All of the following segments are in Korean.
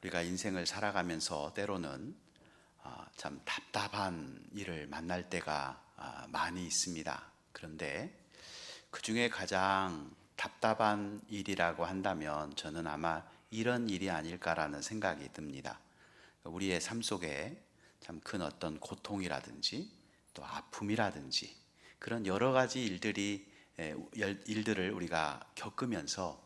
우리가 인생을 살아가면서 때로는 참 답답한 일을 만날 때가 많이 있습니다. 그런데 그 중에 가장 답답한 일이라고 한다면 저는 아마 이런 일이 아닐까라는 생각이 듭니다. 우리의 삶 속에 참 큰 어떤 고통이라든지 또 아픔이라든지 그런 여러 가지 일들을 우리가 겪으면서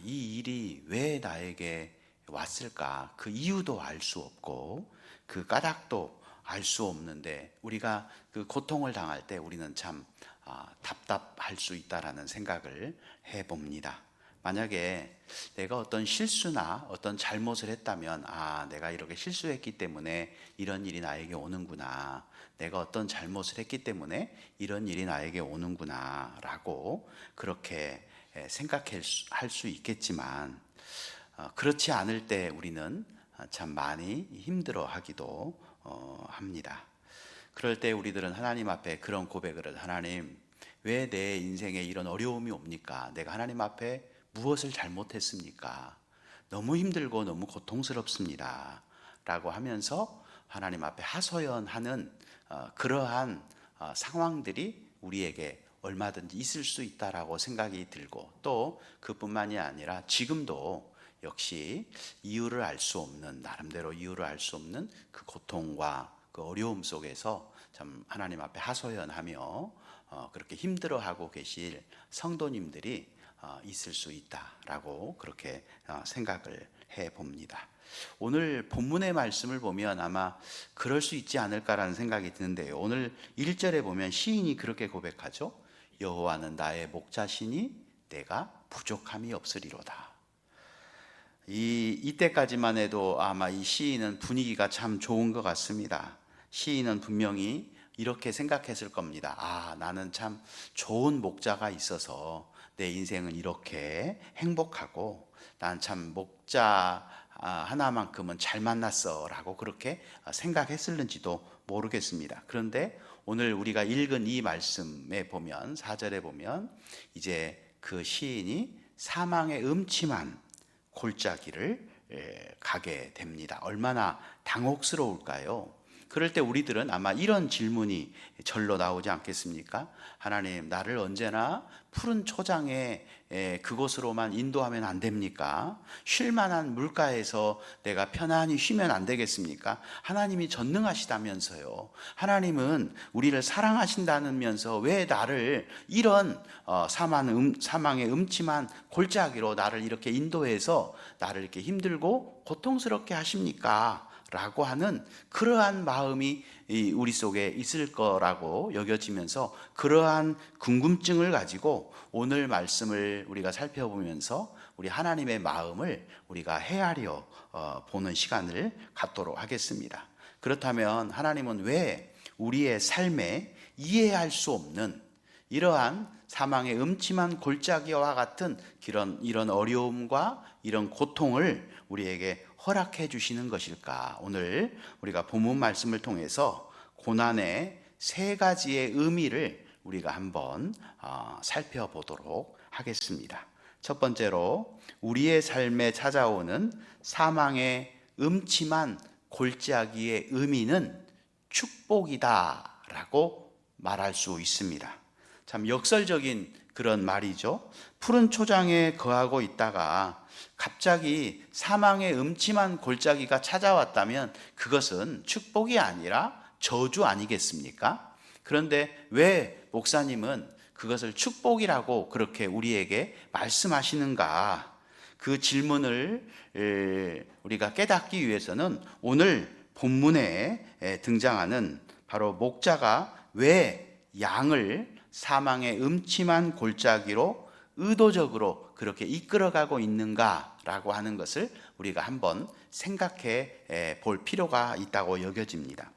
이 일이 왜 나에게 왔을까? 그 이유도 알 수 없고 그 까닭도 알 수 없는데 우리가 그 고통을 당할 때 우리는 참 답답할 수 있다라는 생각을 해봅니다. 만약에 내가 어떤 실수나 어떤 잘못을 했다면 내가 이렇게 실수했기 때문에 이런 일이 나에게 오는구나, 내가 어떤 잘못을 했기 때문에 이런 일이 나에게 오는구나 라고 그렇게 생각할 수 있겠지만 그렇지 않을 때 우리는 참 많이 힘들어하기도 합니다. 그럴 때 우리들은 하나님 앞에 그런 고백을 해요. 하나님, 왜 내 인생에 이런 어려움이 옵니까? 내가 하나님 앞에 무엇을 잘못했습니까? 너무 힘들고 너무 고통스럽습니다 라고 하면서 하나님 앞에 하소연하는 그러한 상황들이 우리에게 얼마든지 있을 수 있다라고 생각이 들고, 또 그뿐만이 아니라 지금도 역시 이유를 알 수 없는, 나름대로 이유를 알 수 없는 그 고통과 그 어려움 속에서 참 하나님 앞에 하소연하며 그렇게 힘들어하고 계실 성도님들이 있을 수 있다라고 그렇게 생각을 해봅니다. 오늘 본문의 말씀을 보면 아마 그럴 수 있지 않을까라는 생각이 드는데요. 오늘 1절에 보면 시인이 그렇게 고백하죠. 여호와는 나의 목자시니 내가 부족함이 없으리로다. 이때까지만 해도 아마 이 시인은 분위기가 참 좋은 것 같습니다. 시인은 분명히 이렇게 생각했을 겁니다. 나는 참 좋은 목자가 있어서 내 인생은 이렇게 행복하고, 난 참 목자 하나만큼은 잘 만났어 라고 그렇게 생각했을는지도 모르겠습니다. 그런데 오늘 우리가 읽은 이 말씀에 보면, 4절에 보면 이제 그 시인이 사망의 음침한 골짜기를 가게 됩니다. 얼마나 당혹스러울까요? 그럴 때 우리들은 아마 이런 질문이 절로 나오지 않겠습니까? 하나님, 나를 언제나 푸른 초장에 그곳으로만 인도하면 안 됩니까? 쉴만한 물가에서 내가 편안히 쉬면 안 되겠습니까? 하나님이 전능하시다면서요. 하나님은 우리를 사랑하신다면서 왜 나를 이런 사망의 음침한 골짜기로 나를 이렇게 인도해서 나를 이렇게 힘들고 고통스럽게 하십니까? 라고 하는 그러한 마음이 우리 속에 있을 거라고 여겨지면서 그러한 궁금증을 가지고 오늘 말씀을 우리가 살펴보면서 우리 하나님의 마음을 우리가 헤아려 보는 시간을 갖도록 하겠습니다. 그렇다면 하나님은 왜 우리의 삶에 이해할 수 없는 이러한 사망의 음침한 골짜기와 같은 이런 어려움과 이런 고통을 우리에게 허락해 주시는 것일까? 오늘 우리가 본문 말씀을 통해서 고난의 세 가지의 의미를 우리가 한번 살펴보도록 하겠습니다. 첫 번째로 우리의 삶에 찾아오는 사망의 음침한 골짜기의 의미는 축복이다 라고 말할 수 있습니다. 참 역설적인 그런 말이죠. 푸른 초장에 거하고 있다가 갑자기 사망의 음침한 골짜기가 찾아왔다면 그것은 축복이 아니라 저주 아니겠습니까? 그런데 왜 목사님은 그것을 축복이라고 그렇게 우리에게 말씀하시는가? 그 질문을 우리가 깨닫기 위해서는 오늘 본문에 등장하는 바로 목자가 왜 양을 사망의 음침한 골짜기로 의도적으로 그렇게 이끌어가고 있는가라고 하는 것을 우리가 한번 생각해 볼 필요가 있다고 여겨집니다.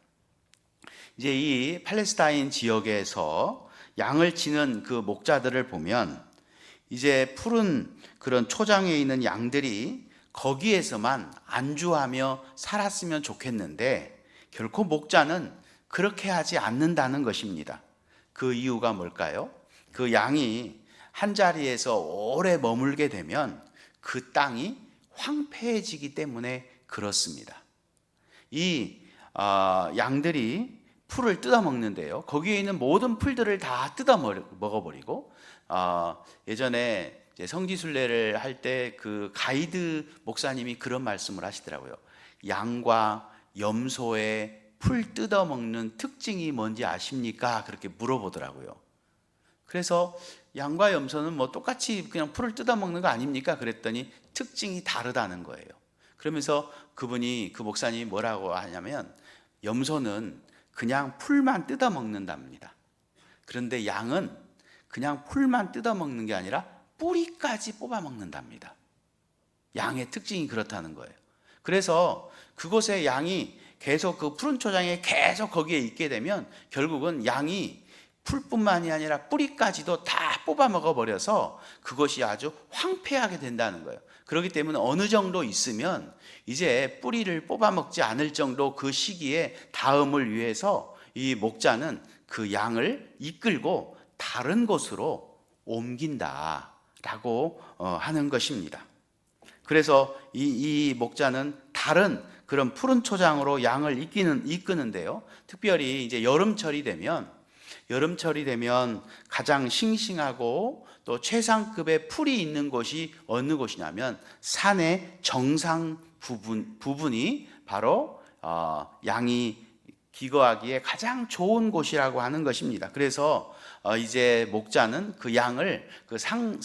이제 이 팔레스타인 지역에서 양을 치는 그 목자들을 보면 이제 푸른 그런 초장에 있는 양들이 거기에서만 안주하며 살았으면 좋겠는데 결코 목자는 그렇게 하지 않는다는 것입니다. 그 이유가 뭘까요? 그 양이 한 자리에서 오래 머물게 되면 그 땅이 황폐해지기 때문에 그렇습니다. 이 양들이 풀을 뜯어 먹는데요, 거기에 있는 모든 풀들을 다 뜯어 먹어버리고, 예전에 이제 성지순례를 할 때 그 가이드 목사님이 그런 말씀을 하시더라고요. 양과 염소의 풀 뜯어 먹는 특징이 뭔지 아십니까? 그렇게 물어보더라고요. 그래서 양과 염소는 뭐 똑같이 그냥 풀을 뜯어 먹는 거 아닙니까? 그랬더니 특징이 다르다는 거예요. 그러면서 그 목사님이 뭐라고 하냐면, 염소는 그냥 풀만 뜯어 먹는답니다. 그런데 양은 그냥 풀만 뜯어 먹는 게 아니라 뿌리까지 뽑아 먹는답니다. 양의 특징이 그렇다는 거예요. 그래서 그곳에 양이 계속 그 푸른 초장에 계속 거기에 있게 되면 결국은 양이 풀뿐만이 아니라 뿌리까지도 다 뽑아 먹어버려서 그것이 아주 황폐하게 된다는 거예요. 그렇기 때문에 어느 정도 있으면 이제 뿌리를 뽑아 먹지 않을 정도 그 시기에 다음을 위해서 이 목자는 그 양을 이끌고 다른 곳으로 옮긴다라고 하는 것입니다. 그래서 이 목자는 다른 그런 푸른 초장으로 양을 이끄는데요, 특별히 이제 여름철이 되면 가장 싱싱하고 또 최상급의 풀이 있는 곳이 어느 곳이냐면 산의 정상 부분이 바로 양이 기거하기에 가장 좋은 곳이라고 하는 것입니다. 그래서 이제 목자는 그 양을 그 산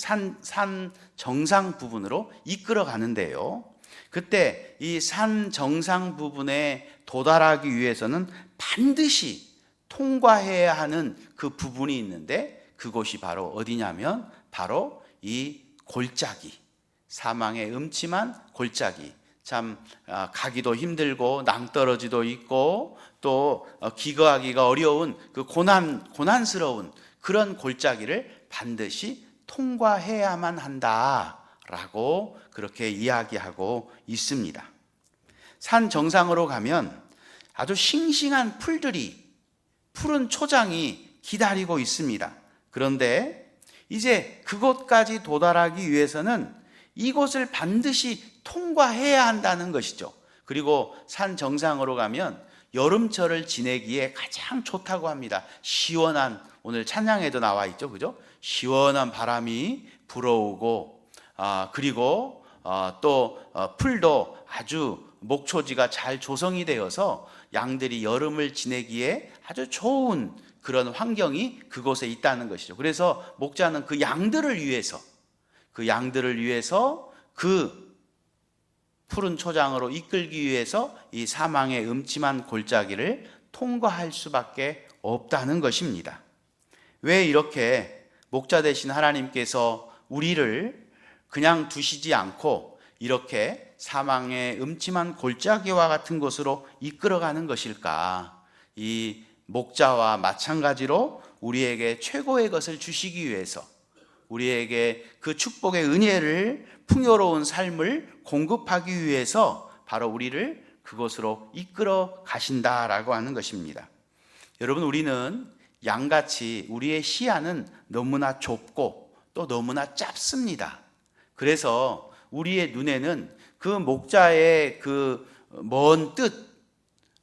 정상 부분으로 이끌어 가는데요, 그때 이 산 정상 부분에 도달하기 위해서는 반드시 통과해야 하는 그 부분이 있는데, 그곳이 바로 어디냐면 바로 이 골짜기, 사망의 음침한 골짜기, 참 가기도 힘들고 낭떠러지도 있고 또 기거하기가 어려운 그 고난스러운 그런 골짜기를 반드시 통과해야만 한다라고 그렇게 이야기하고 있습니다. 산 정상으로 가면 아주 싱싱한 푸른 초장이 기다리고 있습니다. 그런데 이제 그곳까지 도달하기 위해서는 이곳을 반드시 통과해야 한다는 것이죠. 그리고 산 정상으로 가면 여름철을 지내기에 가장 좋다고 합니다. 시원한, 오늘 찬양에도 나와 있죠, 그죠? 시원한 바람이 불어오고, 그리고 또 풀도 아주 목초지가 잘 조성이 되어서 양들이 여름을 지내기에 아주 좋은 그런 환경이 그곳에 있다는 것이죠. 그래서 목자는 그 양들을 위해서 그 푸른 초장으로 이끌기 위해서 이 사망의 음침한 골짜기를 통과할 수밖에 없다는 것입니다. 왜 이렇게 목자 되신 하나님께서 우리를 그냥 두시지 않고 이렇게 사망의 음침한 골짜기와 같은 곳으로 이끌어가는 것일까? 이 목자와 마찬가지로 우리에게 최고의 것을 주시기 위해서, 우리에게 그 축복의 은혜를, 풍요로운 삶을 공급하기 위해서 바로 우리를 그곳으로 이끌어 가신다라고 하는 것입니다. 여러분, 우리는 양같이 우리의 시야는 너무나 좁고 또 너무나 짧습니다. 그래서 우리의 눈에는 그 목자의 그 먼 뜻,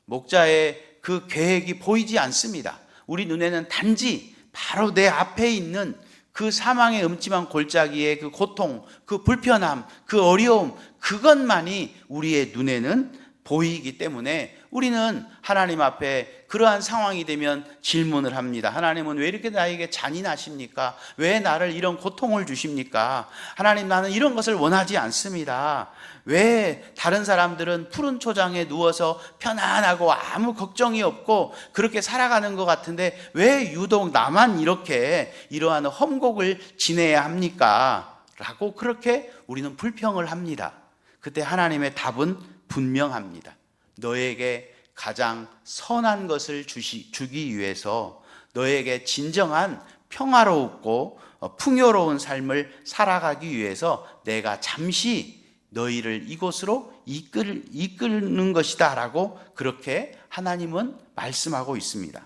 목자의 그 계획이 보이지 않습니다. 우리 눈에는 단지 바로 내 앞에 있는 그 사망의 음침한 골짜기의 그 고통, 그 불편함, 그 어려움, 그것만이 우리의 눈에는 보이기 때문에 우리는 하나님 앞에 그러한 상황이 되면 질문을 합니다. 하나님은 왜 이렇게 나에게 잔인하십니까? 왜 나를 이런 고통을 주십니까? 하나님, 나는 이런 것을 원하지 않습니다. 왜 다른 사람들은 푸른 초장에 누워서 편안하고 아무 걱정이 없고 그렇게 살아가는 것 같은데 왜 유독 나만 이렇게 이러한 험곡을 지내야 합니까? 라고 그렇게 우리는 불평을 합니다. 그때 하나님의 답은 분명합니다. 너에게 가장 선한 것을 주기 위해서, 너에게 진정한 평화롭고 풍요로운 삶을 살아가기 위해서 내가 잠시 너희를 이곳으로 이끄는 것이다 라고 그렇게 하나님은 말씀하고 있습니다.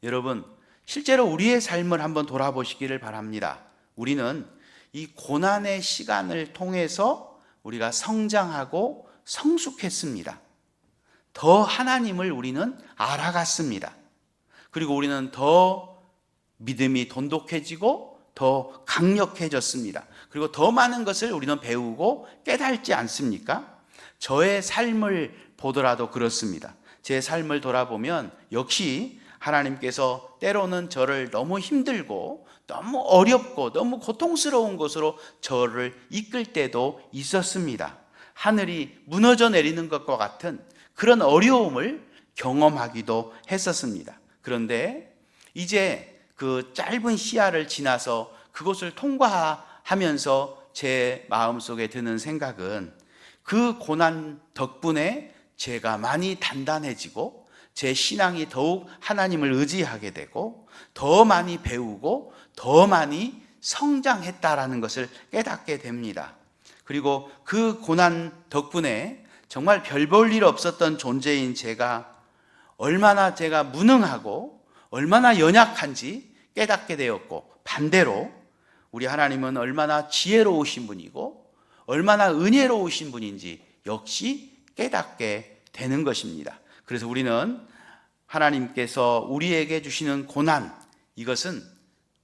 여러분, 실제로 우리의 삶을 한번 돌아보시기를 바랍니다. 우리는 이 고난의 시간을 통해서 우리가 성장하고 성숙했습니다. 더 하나님을 우리는 알아갔습니다. 그리고 우리는 더 믿음이 돈독해지고 더 강력해졌습니다. 그리고 더 많은 것을 우리는 배우고 깨달지 않습니까? 저의 삶을 보더라도 그렇습니다. 제 삶을 돌아보면 역시 하나님께서 때로는 저를 너무 힘들고 너무 어렵고 너무 고통스러운 곳으로 저를 이끌 때도 있었습니다. 하늘이 무너져 내리는 것과 같은 그런 어려움을 경험하기도 했었습니다. 그런데 이제 그 짧은 시야를 지나서 그것을 통과하면서 제 마음속에 드는 생각은 그 고난 덕분에 제가 많이 단단해지고 제 신앙이 더욱 하나님을 의지하게 되고 더 많이 배우고 더 많이 성장했다라는 것을 깨닫게 됩니다. 그리고 그 고난 덕분에 정말 별 볼 일 없었던 존재인 제가 얼마나 제가 무능하고 얼마나 연약한지 깨닫게 되었고, 반대로 우리 하나님은 얼마나 지혜로우신 분이고 얼마나 은혜로우신 분인지 역시 깨닫게 되는 것입니다. 그래서 우리는 하나님께서 우리에게 주시는 고난, 이것은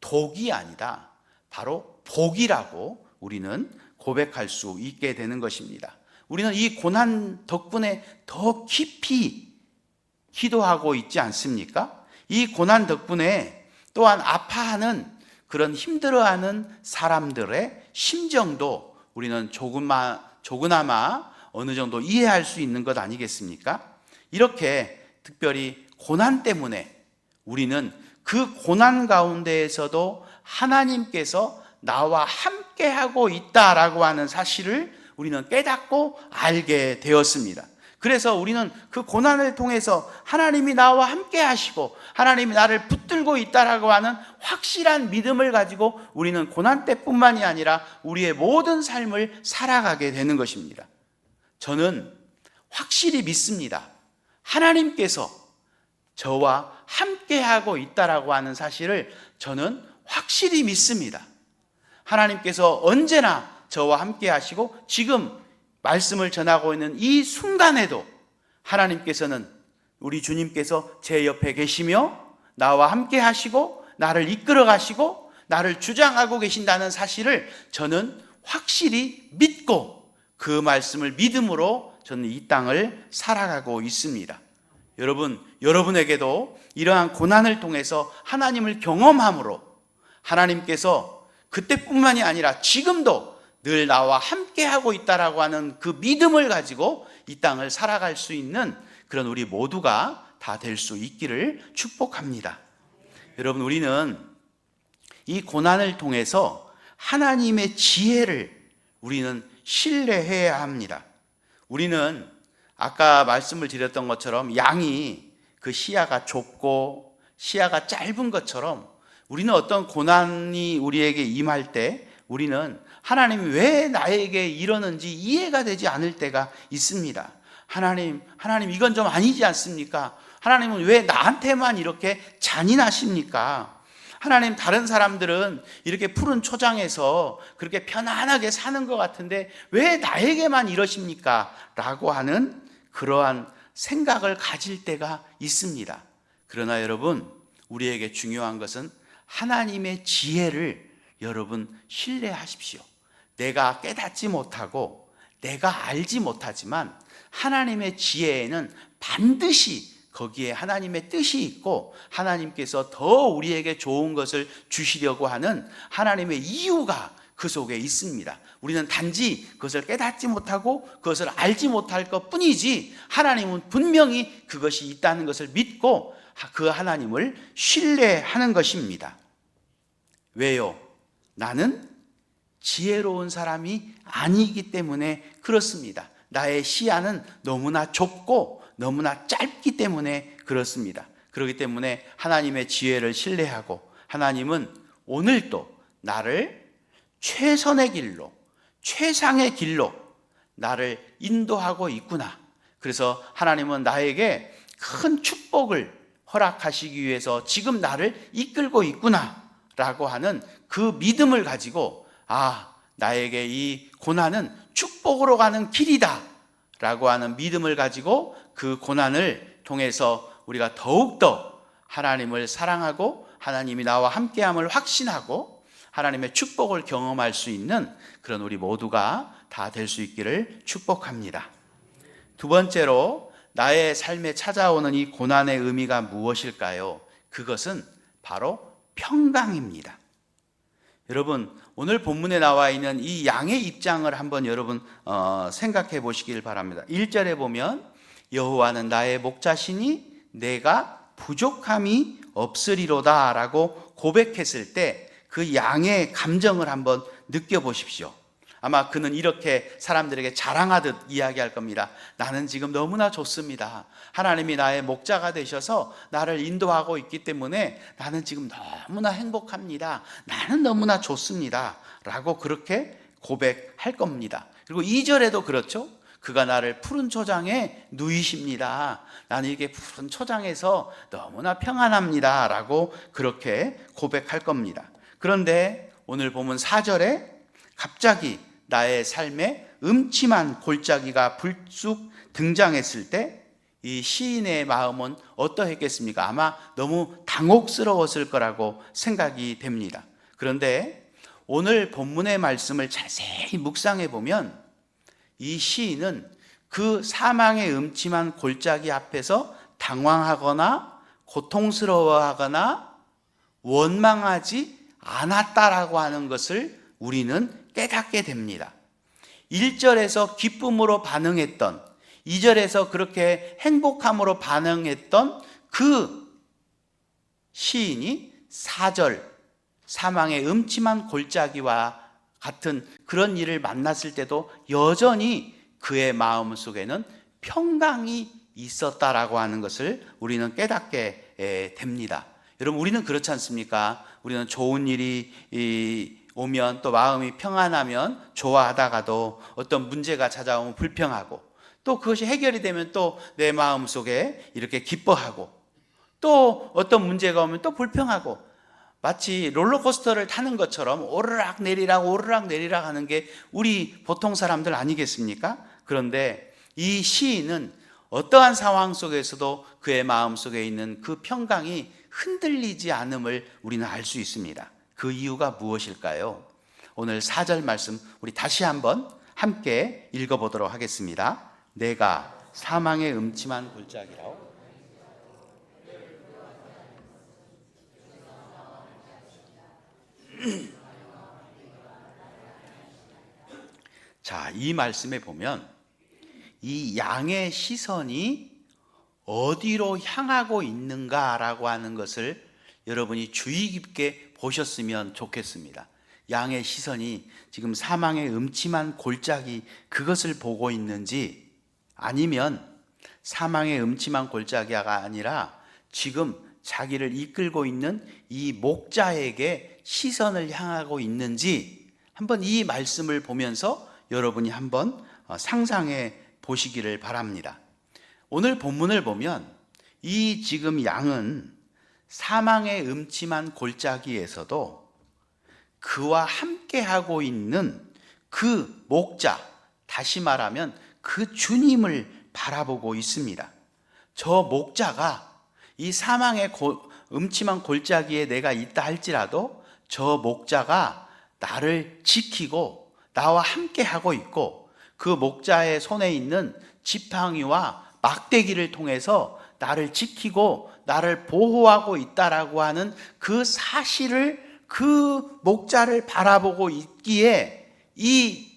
독이 아니다, 바로 복이라고 우리는 고백할 수 있게 되는 것입니다. 우리는 이 고난 덕분에 더 깊이 기도하고 있지 않습니까? 이 고난 덕분에 또한 아파하는 그런 힘들어하는 사람들의 심정도 우리는 조그나마 어느 정도 이해할 수 있는 것 아니겠습니까? 이렇게 특별히 고난 때문에 우리는 그 고난 가운데에서도 하나님께서 나와 함께하고 있다라고 하는 사실을 우리는 깨닫고 알게 되었습니다. 그래서 우리는 그 고난을 통해서 하나님이 나와 함께 하시고 하나님이 나를 붙들고 있다라고 하는 확실한 믿음을 가지고 우리는 고난 때뿐만이 아니라 우리의 모든 삶을 살아가게 되는 것입니다. 저는 확실히 믿습니다. 하나님께서 저와 함께하고 있다라고 하는 사실을 저는 확실히 믿습니다. 하나님께서 언제나 저와 함께 하시고 지금 말씀을 전하고 있는 이 순간에도 하나님께서는, 우리 주님께서 제 옆에 계시며 나와 함께 하시고 나를 이끌어 가시고 나를 주장하고 계신다는 사실을 저는 확실히 믿고 그 말씀을 믿음으로 저는 이 땅을 살아가고 있습니다. 여러분에게도 이러한 고난을 통해서 하나님을 경험함으로 하나님께서 그때뿐만이 아니라 지금도 늘 나와 함께하고 있다라고 하는 그 믿음을 가지고 이 땅을 살아갈 수 있는 그런 우리 모두가 다 될 수 있기를 축복합니다. 여러분, 우리는 이 고난을 통해서 하나님의 지혜를 우리는 신뢰해야 합니다. 우리는 아까 말씀을 드렸던 것처럼 양이 그 시야가 좁고 시야가 짧은 것처럼 우리는 어떤 고난이 우리에게 임할 때 우리는 하나님이 왜 나에게 이러는지 이해가 되지 않을 때가 있습니다. 하나님 이건 좀 아니지 않습니까? 하나님은 왜 나한테만 이렇게 잔인하십니까? 하나님, 다른 사람들은 이렇게 푸른 초장에서 그렇게 편안하게 사는 것 같은데 왜 나에게만 이러십니까? 라고 하는 그러한 생각을 가질 때가 있습니다. 그러나 여러분, 우리에게 중요한 것은 하나님의 지혜를 여러분 신뢰하십시오. 내가 깨닫지 못하고 내가 알지 못하지만 하나님의 지혜에는 반드시 거기에 하나님의 뜻이 있고 하나님께서 더 우리에게 좋은 것을 주시려고 하는 하나님의 이유가 그 속에 있습니다. 우리는 단지 그것을 깨닫지 못하고 그것을 알지 못할 것 뿐이지 하나님은 분명히 그것이 있다는 것을 믿고 그 하나님을 신뢰하는 것입니다. 왜요? 나는 지혜로운 사람이 아니기 때문에 그렇습니다. 나의 시야는 너무나 좁고 너무나 짧기 때문에 그렇습니다. 그렇기 때문에 하나님의 지혜를 신뢰하고 하나님은 오늘도 나를 최선의 길로, 최상의 길로 나를 인도하고 있구나. 그래서 하나님은 나에게 큰 축복을 허락하시기 위해서 지금 나를 이끌고 있구나 라고 하는 그 믿음을 가지고 나에게 이 고난은 축복 축복으로 가는 길이다 라고 하는 믿음을 가지고 그 고난을 통해서 우리가 더욱더 하나님을 사랑하고 하나님이 나와 함께함을 확신하고 하나님의 축복을 경험할 수 있는 그런 우리 모두가 다 될 수 있기를 축복합니다. 두 번째로 나의 삶에 찾아오는 이 고난의 의미가 무엇일까요? 그것은 바로 평강입니다. 여러분, 오늘 본문에 나와 있는 이 양의 입장을 한번 여러분 생각해 보시길 바랍니다. 1절에 보면 여호와는 나의 목자시니 내가 부족함이 없으리로다 라고 고백했을 때 그 양의 감정을 한번 느껴보십시오. 아마 그는 이렇게 사람들에게 자랑하듯 이야기할 겁니다. 나는 지금 너무나 좋습니다. 하나님이 나의 목자가 되셔서 나를 인도하고 있기 때문에 나는 지금 너무나 행복합니다. 나는 너무나 좋습니다 라고 그렇게 고백할 겁니다. 그리고 2절에도 그렇죠. 그가 나를 푸른 초장에 누이십니다. 나는 이게 푸른 초장에서 너무나 평안합니다 라고 그렇게 고백할 겁니다. 그런데 오늘 보면 4절에 갑자기 나의 삶에 음침한 골짜기가 불쑥 등장했을 때 이 시인의 마음은 어떠했겠습니까? 아마 너무 당혹스러웠을 거라고 생각이 됩니다. 그런데 오늘 본문의 말씀을 자세히 묵상해 보면 이 시인은 그 사망의 음침한 골짜기 앞에서 당황하거나 고통스러워하거나 원망하지 않았다라고 하는 것을 우리는 깨닫게 됩니다. 1절에서 기쁨으로 반응했던, 2절에서 그렇게 행복함으로 반응했던 그 시인이 4절 사망의 음침한 골짜기와 같은 그런 일을 만났을 때도 여전히 그의 마음 속에는 평강이 있었다라고 하는 것을 우리는 깨닫게 됩니다. 여러분, 우리는 그렇지 않습니까? 우리는 좋은 일이 오면 또 마음이 평안하면 좋아하다가도 어떤 문제가 찾아오면 불평하고 또 그것이 해결이 되면 또 내 마음 속에 이렇게 기뻐하고 또 어떤 문제가 오면 또 불평하고 마치 롤러코스터를 타는 것처럼 오르락 내리락 오르락 내리락 하는 게 우리 보통 사람들 아니겠습니까? 그런데 이 시인은 어떠한 상황 속에서도 그의 마음 속에 있는 그 평강이 흔들리지 않음을 우리는 알 수 있습니다. 그 이유가 무엇일까요? 오늘 4절 말씀 우리 다시 한번 함께 읽어보도록 하겠습니다. 내가 사망의 음침한 골짜기라고. 자, 이 말씀에 보면 이 양의 시선이 어디로 향하고 있는가라고 하는 것을 여러분이 주의 깊게 보셨으면 좋겠습니다. 양의 시선이 지금 사망의 음침한 골짜기 그것을 보고 있는지 아니면 사망의 음침한 골짜기가 아니라 지금 자기를 이끌고 있는 이 목자에게 시선을 향하고 있는지 한번 이 말씀을 보면서 여러분이 한번 상상해 보시기를 바랍니다. 오늘 본문을 보면 이 지금 양은 사망의 음침한 골짜기에서도 그와 함께하고 있는 그 목자, 다시 말하면 그 주님을 바라보고 있습니다. 저 목자가 이 사망의 음침한 골짜기에 내가 있다 할지라도 저 목자가 나를 지키고 나와 함께하고 있고 그 목자의 손에 있는 지팡이와 막대기를 통해서 나를 지키고 나를 보호하고 있다라고 하는 그 사실을 그 목자를 바라보고 있기에 이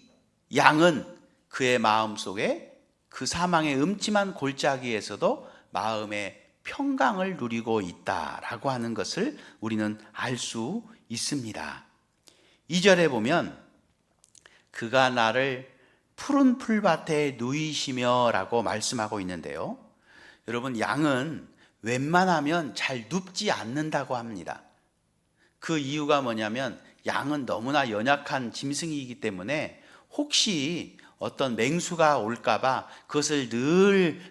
양은 그의 마음속에 그 사망의 음침한 골짜기에서도 마음의 평강을 누리고 있다라고 하는 것을 우리는 알 수 있습니다. 2절에 보면 그가 나를 푸른 풀밭에 누이시며 라고 말씀하고 있는데요. 여러분, 양은 웬만하면 잘 눕지 않는다고 합니다. 그 이유가 뭐냐면 양은 너무나 연약한 짐승이기 때문에 혹시 어떤 맹수가 올까봐 그것을 늘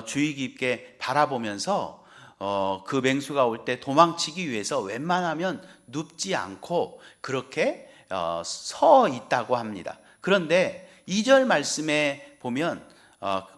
주의 깊게 바라보면서 그 맹수가 올 때 도망치기 위해서 웬만하면 눕지 않고 그렇게 서 있다고 합니다. 그런데 2절 말씀에 보면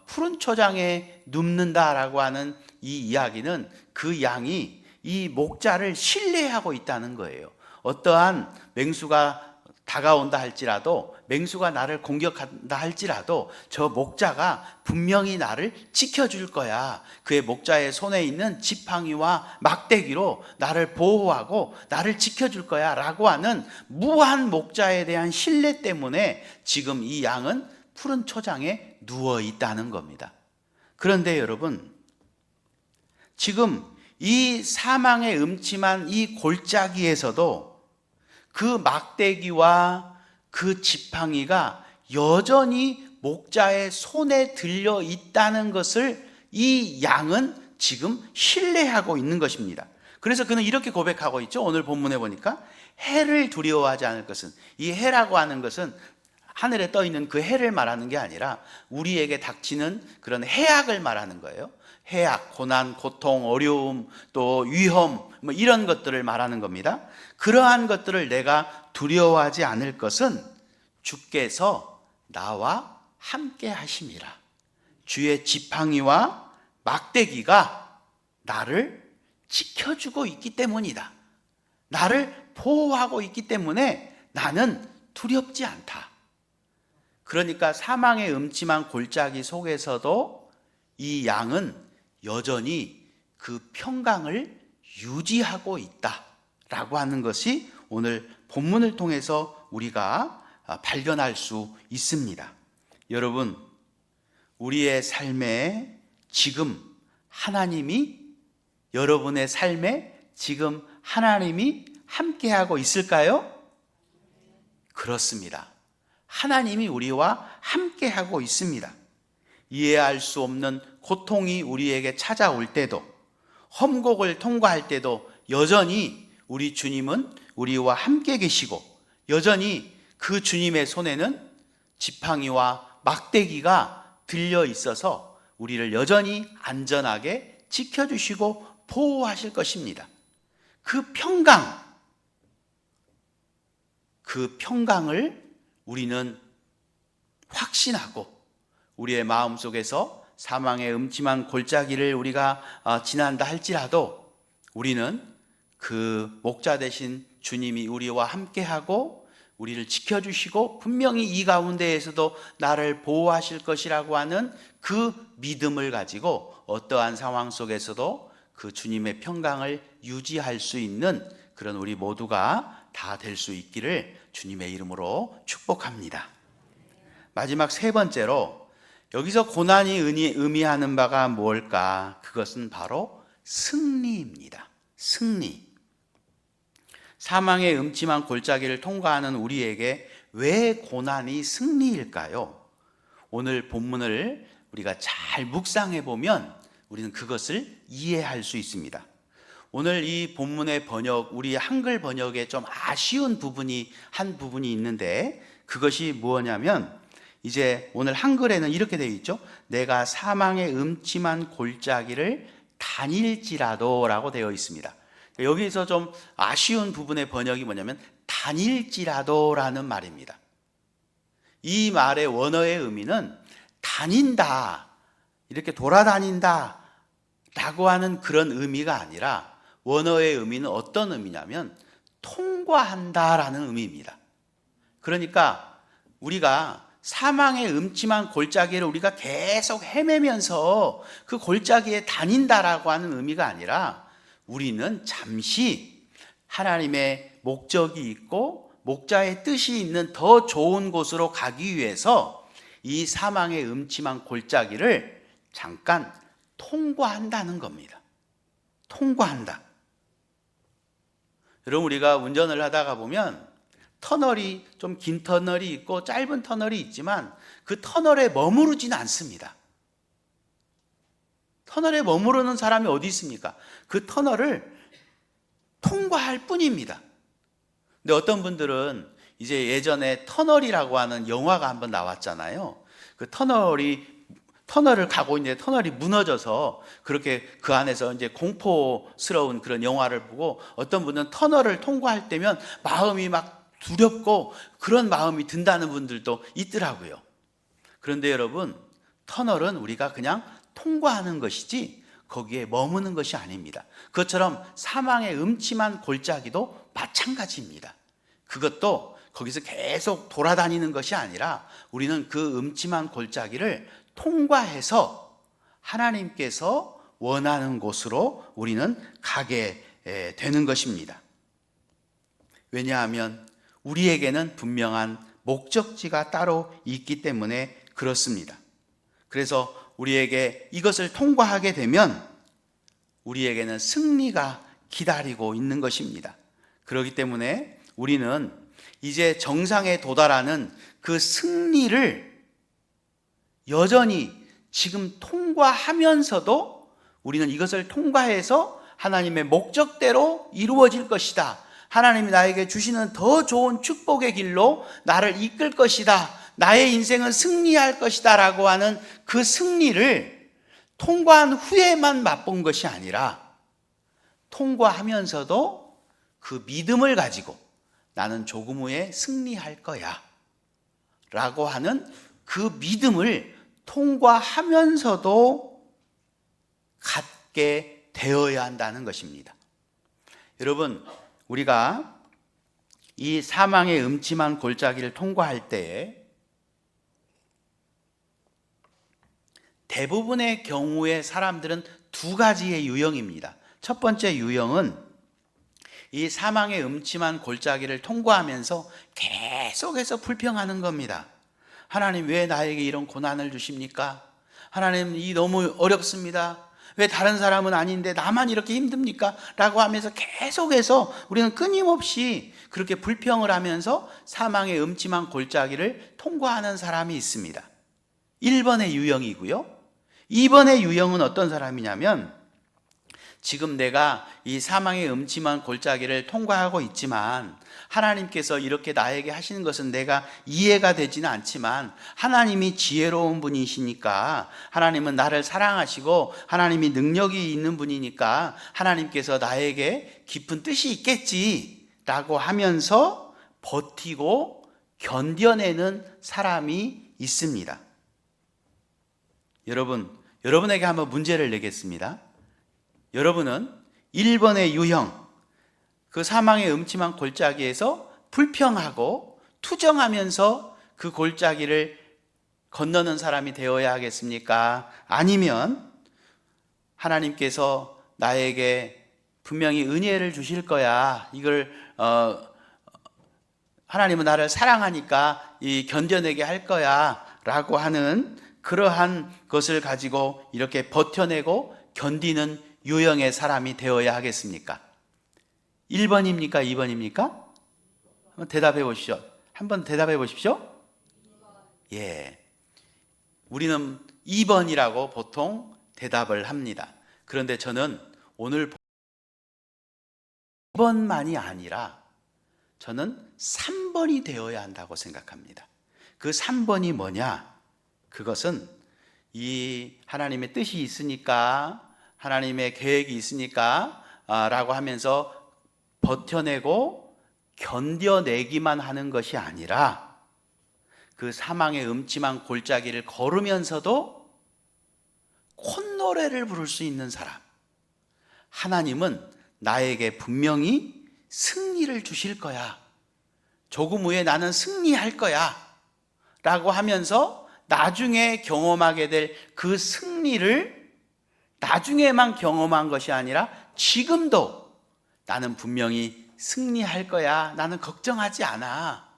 푸른 초장에 눕는다라고 하는 이 이야기는 그 양이 이 목자를 신뢰하고 있다는 거예요. 어떠한 맹수가 다가온다 할지라도, 맹수가 나를 공격한다 할지라도 저 목자가 분명히 나를 지켜줄 거야. 그의 목자의 손에 있는 지팡이와 막대기로 나를 보호하고 나를 지켜줄 거야 라고 하는 무한 목자에 대한 신뢰 때문에 지금 이 양은 푸른 초장에 누워 있다는 겁니다. 그런데 여러분, 지금 이 사망의 음침한 이 골짜기에서도 그 막대기와 그 지팡이가 여전히 목자의 손에 들려 있다는 것을 이 양은 지금 신뢰하고 있는 것입니다. 그래서 그는 이렇게 고백하고 있죠. 오늘 본문에 보니까 해를 두려워하지 않을 것은, 이 해라고 하는 것은 하늘에 떠 있는 그 해를 말하는 게 아니라 우리에게 닥치는 그런 해악을 말하는 거예요. 해악, 고난, 고통, 어려움, 또 위험, 이런 것들을 말하는 겁니다. 그러한 것들을 내가 두려워하지 않을 것은 주께서 나와 함께 하심이라. 주의 지팡이와 막대기가 나를 지켜주고 있기 때문이다. 나를 보호하고 있기 때문에 나는 두렵지 않다. 그러니까 사망의 음침한 골짜기 속에서도 이 양은 여전히 그 평강을 유지하고 있다라고 하는 것이 오늘 본문을 통해서 우리가 발견할 수 있습니다. 여러분, 우리의 삶에 지금 하나님이, 여러분의 삶에 지금 하나님이 함께하고 있을까요? 그렇습니다. 하나님이 우리와 함께하고 있습니다. 이해할 수 없는 고통이 우리에게 찾아올 때도, 험곡을 통과할 때도 여전히 우리 주님은 우리와 함께 계시고, 여전히 그 주님의 손에는 지팡이와 막대기가 들려 있어서 우리를 여전히 안전하게 지켜주시고 보호하실 것입니다. 그 평강을 우리는 확신하고 우리의 마음속에서 사망의 음침한 골짜기를 우리가 지난다 할지라도 우리는 그 목자 되신 주님이 우리와 함께하고 우리를 지켜주시고 분명히 이 가운데에서도 나를 보호하실 것이라고 하는 그 믿음을 가지고 어떠한 상황 속에서도 그 주님의 평강을 유지할 수 있는 그런 우리 모두가 다 될 수 있기를 주님의 이름으로 축복합니다. 마지막 세 번째로, 여기서 고난이 의미하는 바가 뭘까? 그것은 바로 승리입니다. 승리. 사망의 음침한 골짜기를 통과하는 우리에게 왜 고난이 승리일까요? 오늘 본문을 우리가 잘 묵상해 보면 우리는 그것을 이해할 수 있습니다. 오늘 이 본문의 번역, 우리 한글 번역에 좀 아쉬운 부분이 한 부분이 있는데, 그것이 무엇냐면 이제 오늘 한글에는 이렇게 되어 있죠. 내가 사망의 음침한 골짜기를 다닐지라도 라고 되어 있습니다. 여기서 좀 아쉬운 부분의 번역이 뭐냐면 다닐지라도 라는 말입니다. 이 말의 원어의 의미는 다닌다, 이렇게 돌아다닌다 라고 하는 그런 의미가 아니라 원어의 의미는 어떤 의미냐면 통과한다 라는 의미입니다. 그러니까 우리가 사망의 음침한 골짜기를 우리가 계속 헤매면서 그 골짜기에 다닌다라고 하는 의미가 아니라 우리는 잠시 하나님의 목적이 있고 목자의 뜻이 있는 더 좋은 곳으로 가기 위해서 이 사망의 음침한 골짜기를 잠깐 통과한다는 겁니다. 통과한다. 여러분, 우리가 운전을 하다가 보면 터널이 좀 긴 터널이 있고 짧은 터널이 있지만 그 터널에 머무르지는 않습니다. 터널에 머무르는 사람이 어디 있습니까? 그 터널을 통과할 뿐입니다. 근데 어떤 분들은 이제 예전에 터널이라고 하는 영화가 한번 나왔잖아요. 그 터널을 가고 있는데 터널이 무너져서 그렇게 그 안에서 이제 공포스러운 그런 영화를 보고 어떤 분은 터널을 통과할 때면 마음이 막 두렵고 그런 마음이 든다는 분들도 있더라고요. 그런데 여러분, 터널은 우리가 그냥 통과하는 것이지 거기에 머무는 것이 아닙니다. 그것처럼 사망의 음침한 골짜기도 마찬가지입니다. 그것도 거기서 계속 돌아다니는 것이 아니라 우리는 그 음침한 골짜기를 통과해서 하나님께서 원하는 곳으로 우리는 가게 되는 것입니다. 왜냐하면 우리에게는 분명한 목적지가 따로 있기 때문에 그렇습니다. 그래서 우리에게 이것을 통과하게 되면 우리에게는 승리가 기다리고 있는 것입니다. 그렇기 때문에 우리는 이제 정상에 도달하는 그 승리를 여전히 지금 통과하면서도 우리는 이것을 통과해서 하나님의 목적대로 이루어질 것이다. 하나님이 나에게 주시는 더 좋은 축복의 길로 나를 이끌 것이다. 나의 인생은 승리할 것이다 라고 하는 그 승리를 통과한 후에만 맛본 것이 아니라 통과하면서도 그 믿음을 가지고 나는 조금 후에 승리할 거야 라고 하는 그 믿음을 통과하면서도 갖게 되어야 한다는 것입니다. 여러분, 우리가 이 사망의 음침한 골짜기를 통과할 때에 대부분의 경우에 사람들은 두 가지의 유형입니다. 첫 번째 유형은 이 사망의 음침한 골짜기를 통과하면서 계속해서 불평하는 겁니다. 하나님, 왜 나에게 이런 고난을 주십니까? 하나님, 이 너무 어렵습니다. 왜 다른 사람은 아닌데 나만 이렇게 힘듭니까? 라고 하면서 계속해서 우리는 끊임없이 그렇게 불평을 하면서 사망의 음침한 골짜기를 통과하는 사람이 있습니다. 1번의 유형이고요. 2번의 유형은 어떤 사람이냐면 지금 내가 이 사망의 음침한 골짜기를 통과하고 있지만 하나님께서 이렇게 나에게 하시는 것은 내가 이해가 되지는 않지만 하나님이 지혜로운 분이시니까, 하나님은 나를 사랑하시고 하나님이 능력이 있는 분이니까 하나님께서 나에게 깊은 뜻이 있겠지 라고 하면서 버티고 견뎌내는 사람이 있습니다. 여러분에게 한번 문제를 내겠습니다. 여러분은 1번의 유형, 그 사망의 음침한 골짜기에서 불평하고 투정하면서 그 골짜기를 건너는 사람이 되어야 하겠습니까? 아니면 하나님께서 나에게 분명히 은혜를 주실 거야, 이걸 하나님은 나를 사랑하니까 견뎌내게 할 거야 라고 하는 그러한 것을 가지고 이렇게 버텨내고 견디는 유형의 사람이 되어야 하겠습니까? 1번입니까? 2번입니까? 한번 대답해 보시죠. 한번 대답해 보십시오. 예. 우리는 2번이라고 보통 대답을 합니다. 그런데 저는 오늘 2번만이 아니라 저는 3번이 되어야 한다고 생각합니다. 그 3번이 뭐냐? 그것은 이 하나님의 뜻이 있으니까, 하나님의 계획이 있으니까 라고 하면서 버텨내고 견뎌내기만 하는 것이 아니라 그 사망의 음침한 골짜기를 걸으면서도 콧노래를 부를 수 있는 사람, 하나님은 나에게 분명히 승리를 주실 거야, 조금 후에 나는 승리할 거야 라고 하면서 나중에 경험하게 될 그 승리를 나중에만 경험한 것이 아니라 지금도 나는 분명히 승리할 거야, 나는 걱정하지 않아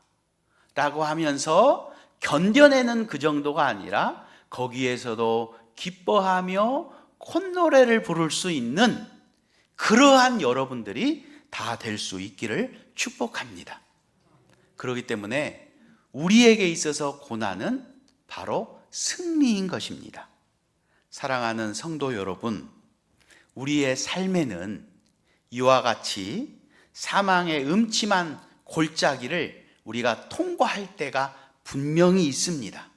라고 하면서 견뎌내는 그 정도가 아니라 거기에서도 기뻐하며 콧노래를 부를 수 있는 그러한 여러분들이 다 될 수 있기를 축복합니다. 그렇기 때문에 우리에게 있어서 고난은 바로 승리인 것입니다. 사랑하는 성도 여러분, 우리의 삶에는 이와 같이 사망의 음침한 골짜기를 우리가 통과할 때가 분명히 있습니다.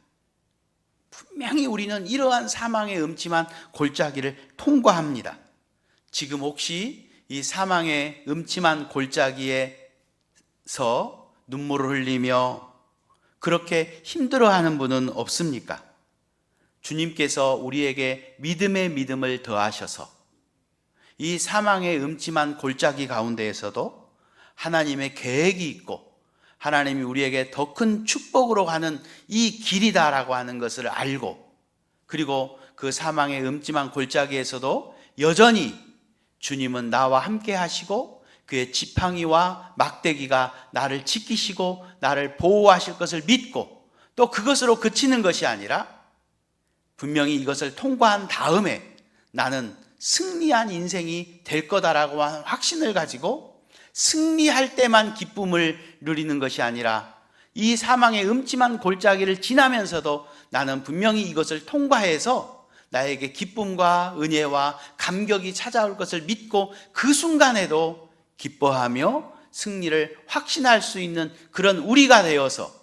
분명히 우리는 이러한 사망의 음침한 골짜기를 통과합니다. 지금 혹시 이 사망의 음침한 골짜기에서 눈물을 흘리며 그렇게 힘들어하는 분은 없습니까? 주님께서 우리에게 믿음의 믿음을 더하셔서 이 사망의 음침한 골짜기 가운데에서도 하나님의 계획이 있고 하나님이 우리에게 더 큰 축복으로 가는 이 길이다라고 하는 것을 알고, 그리고 그 사망의 음침한 골짜기에서도 여전히 주님은 나와 함께 하시고 그의 지팡이와 막대기가 나를 지키시고 나를 보호하실 것을 믿고, 또 그것으로 그치는 것이 아니라 분명히 이것을 통과한 다음에 나는 승리한 인생이 될 거다라고 하는 확신을 가지고 승리할 때만 기쁨을 누리는 것이 아니라 이 사망의 음침한 골짜기를 지나면서도 나는 분명히 이것을 통과해서 나에게 기쁨과 은혜와 감격이 찾아올 것을 믿고 그 순간에도 기뻐하며 승리를 확신할 수 있는 그런 우리가 되어서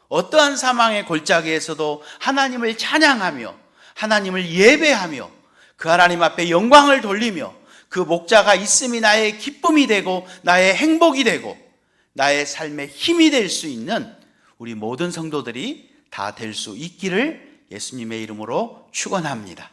어떠한 사망의 골짜기에서도 하나님을 찬양하며 하나님을 예배하며 그 하나님 앞에 영광을 돌리며 그 목자가 있음이 나의 기쁨이 되고 나의 행복이 되고 나의 삶의 힘이 될 수 있는 우리 모든 성도들이 다 될 수 있기를 예수님의 이름으로 축원합니다.